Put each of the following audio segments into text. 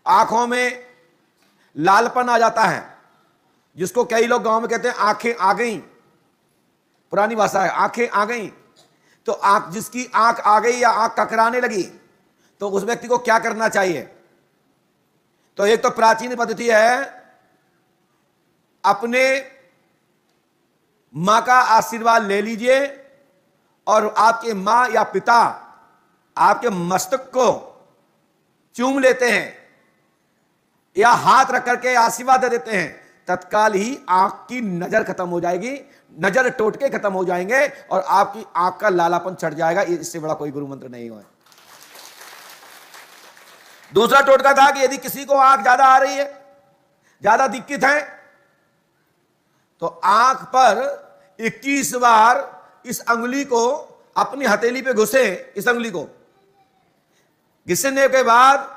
आंखों में लालपन आ जाता है, जिसको कई लोग गांव में कहते हैं आंखें आ गई, पुरानी भाषा है, आंखें आ गई। तो आंख, जिसकी आंख आ गई या आंख ककराने लगी, तो उस व्यक्ति को क्या करना चाहिए? तो एक तो प्राचीन पद्धति है, अपने मां का आशीर्वाद ले लीजिए और आपके मां या पिता आपके मस्तक को चूम लेते हैं या हाथ रख करके आशीर्वाद दे देते हैं, तत्काल ही आंख की नजर खत्म हो जाएगी, नजर टोटके खत्म हो जाएंगे और आपकी आंख का लालापन चढ़ जाएगा। इससे बड़ा कोई गुरु मंत्र नहीं हुआ। दूसरा टोटका था कि यदि किसी को आंख ज्यादा आ रही है, ज्यादा दिक्कत है, तो आंख पर 21 बार इस अंगुली को अपनी हथेली पे घुसे, इस अंगुली को घिसने के बाद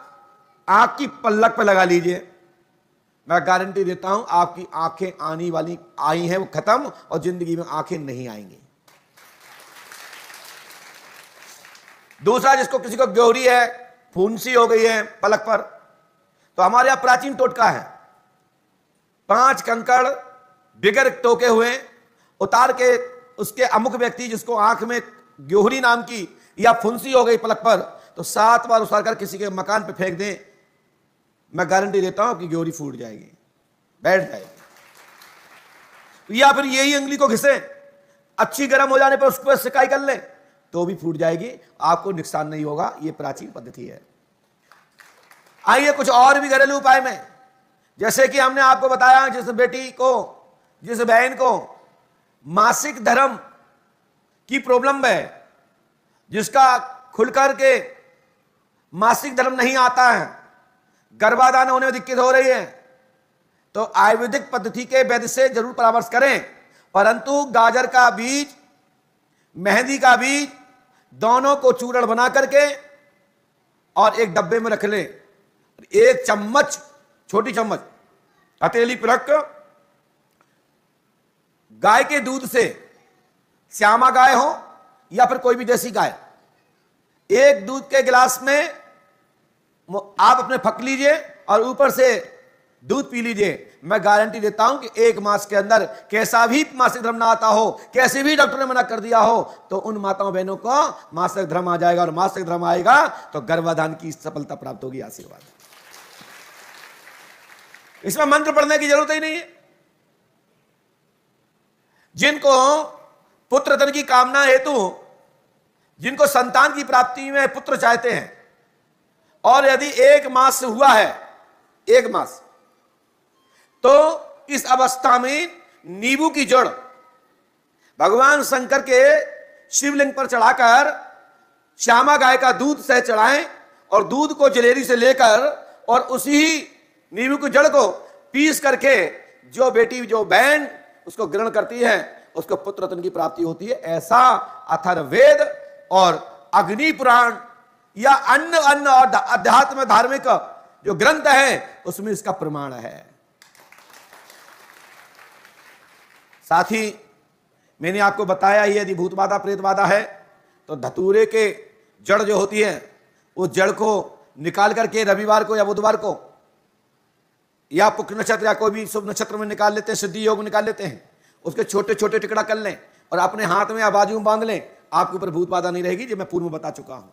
आंख की पलक पे लगा लीजिए। मैं गारंटी देता हूं आपकी आंखें आने वाली आई हैं वो खत्म, और जिंदगी में आंखें नहीं आएंगी। दूसरा, जिसको किसी को ग्योहरी है, फुंसी हो गई है पलक पर, तो हमारे यहां प्राचीन टोटका है, 5 कंकड़ बिगर टोके हुए उतार के उसके अमुक व्यक्ति जिसको आंख में ग्योहरी नाम की या फुंसी हो गई पलक पर, तो 7 बार उतार कर किसी के मकान पे फेंक दें। मैं गारंटी देता हूं कि ग्योहरी फूट जाएगी, बैठ जाएगी। या फिर यही अंगुली को घिसे, अच्छी गर्म हो जाने पर उस पर सिकाई कर ले तो भी फूट जाएगी, आपको नुकसान नहीं होगा। यह प्राचीन पद्धति है। आइए कुछ और भी घरेलू उपाय में, जैसे कि हमने आपको बताया, जिस बेटी को, जिस बहन को मासिक धर्म की प्रॉब्लम है, जिसका खुलकर के मासिक धर्म नहीं आता है, गर्भाधान होने में दिक्कत हो रही है, तो आयुर्वेदिक पद्धति के वैद्य से जरूर परामर्श करें। परंतु गाजर का बीज, मेहंदी का बीज, दोनों को चूर्ण बना करके और एक डब्बे में रख लें। 1 चम्मच, छोटी चम्मच हथेली पर रख, गाय के दूध से, श्यामा गाय हो या फिर कोई भी देसी गाय, एक दूध के गिलास में आप अपने फक लीजिए और ऊपर से दूध पी लीजिए। मैं गारंटी देता हूं कि 1 मास के अंदर कैसा भी मासिक धर्म ना आता हो, कैसे भी डॉक्टर ने मना कर दिया हो, तो उन माताओं बहनों को मासिक धर्म आ जाएगा, और मासिक धर्म आएगा तो गर्भाधान की सफलता प्राप्त होगी। आशीर्वाद। इसमें मंत्र पढ़ने की जरूरत ही नहीं है। जिनको पुत्र धन की कामना हेतु, जिनको संतान की प्राप्ति में पुत्र चाहते हैं, और यदि 1 मास से हुआ है, 1 मास, तो इस अवस्था में नींबू की जड़ भगवान शंकर के शिवलिंग पर चढ़ाकर श्यामा गाय का दूध से चढ़ाएं, और दूध को जलेरी से लेकर और उसी नींबू की जड़ को पीस करके जो बेटी, जो बहन उसको ग्रहण करती है, उसको पुत्र रत्न की प्राप्ति होती है। ऐसा अथर्ववेद और अग्नि पुराण या अन्य और अध्यात्म धार्मिक जो ग्रंथ है उसमें इसका प्रमाण है। साथ ही मैंने आपको बताया ही, यदि भूत बाधा प्रेत बाधा है तो धतूरे के जड़ जो होती है, उस जड़ को निकाल करके रविवार को या बुधवार को या पुष्य नक्षत्र या कोई भी शुभ नक्षत्र में निकाल लेते हैं, सिद्धि योग में निकाल लेते हैं, उसके छोटे छोटे टुकड़ा कर लें और अपने हाथ में या बाजू में बांध लें, आपके ऊपर भूत बाधा नहीं रहेगी, जो मैं पूर्व में बता चुका हूं।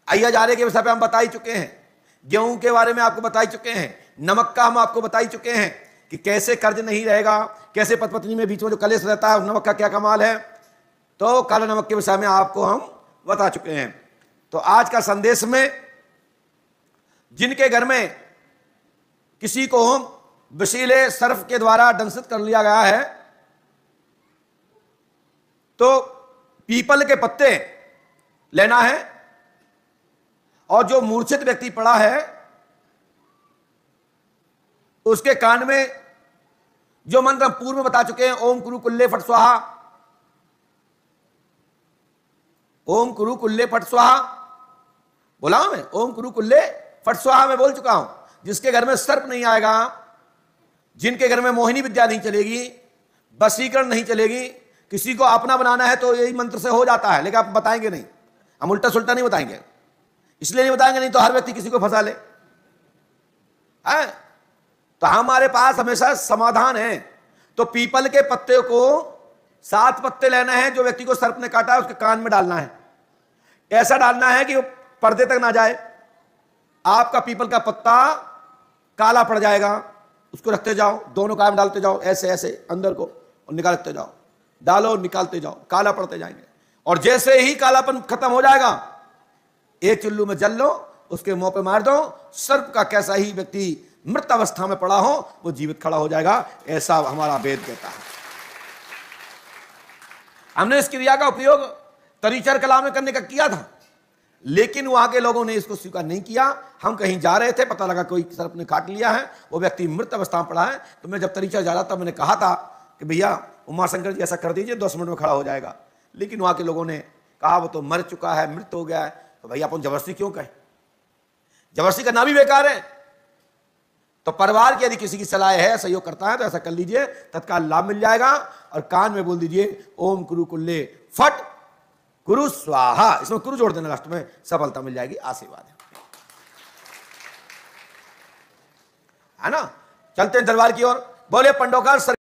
अय्या जारे के विषय पे हम बता ही चुके हैं, गेहूं के बारे में आपको बता ही चुके हैं, नमक का हम आपको बता ही चुके हैं कि कैसे कर्ज नहीं रहेगा, कैसे पति पत्नी में बीच में जो कलेश रहता है नमक का क्या कमाल है, तो काला नमक के विषय में आपको हम बता चुके हैं। तो आज का संदेश में, जिनके घर में किसी को विषीले सर्फ के द्वारा दंशित कर लिया गया है, तो पीपल के पत्ते लेना है, और जो मूर्छित व्यक्ति पड़ा है उसके कान में जो मंत्र हम पूर्व में बता चुके हैं, ओम कुरु कुल्ले फट स्वाहा, ओम कुरु कुल्ले फट स्वाहा बोला हूं मैं, ओम कुरु कुल्ले फट स्वाहा मैं बोल चुका हूं। जिसके घर में सर्प नहीं आएगा, जिनके घर में मोहिनी विद्या नहीं चलेगी, वशीकरण नहीं चलेगी, किसी को अपना बनाना है तो यही मंत्र से हो जाता है, लेकिन आप बताएंगे नहीं, हम उल्टा सुल्टा नहीं बताएंगे, इसलिए नहीं बताएंगे, नहीं तो हर व्यक्ति किसी को फंसा ले। है। तो हमारे पास हमेशा समाधान है। तो पीपल के पत्ते को 7 पत्ते लेना है, जो व्यक्ति को सर्प ने काटा है उसके कान में डालना है, ऐसा डालना है कि वो पर्दे तक ना जाए। आपका पीपल का पत्ता काला पड़ जाएगा, उसको रखते जाओ, दोनों कान में डालते जाओ, ऐसे ऐसे अंदर को, और निकालते जाओ, डालो निकालते जाओ, काला पड़ते जाएंगे। और जैसे ही कालापन खत्म हो जाएगा, एक चुल्लू में जल लो, उसके मुंह पे मार दो, सर्प का कैसा ही व्यक्ति मृत अवस्था में पड़ा हो वो जीवित खड़ा हो जाएगा। ऐसा हमारा वेद कहता है। हमने इस क्रिया का उपयोग तरीचर कला में करने का किया था, लेकिन वहां के लोगों ने इसको स्वीकार नहीं किया। हम कहीं जा रहे थे, पता लगा कोई सर्प ने काट लिया है, वो व्यक्ति मृत अवस्था में पड़ा है। तो मैं जब तरीचर जा रहा था, मैंने कहा था कि भैया उमाशंकर जी ऐसा कर दीजिए, 10 मिनट में खड़ा हो जाएगा। लेकिन वहां के लोगों ने कहा वो तो मर चुका है, मृत हो गया है। तो भैया अपन जबरदस्ती क्यों कहें, जबरदस्ती करना भी बेकार है। तो परिवार की यदि किसी की सलाह है, सहयोग करता है, तो ऐसा कर लीजिए, तत्काल लाभ मिल जाएगा। और कान में बोल दीजिए ओम कुरु कुल्ले फट कुरु स्वाहा, इसमें कुरु जोड़ देना, लास्ट में सफलता मिल जाएगी। आशीर्वाद है ना। चलते हैं दरबार की ओर। बोले पंडोकार।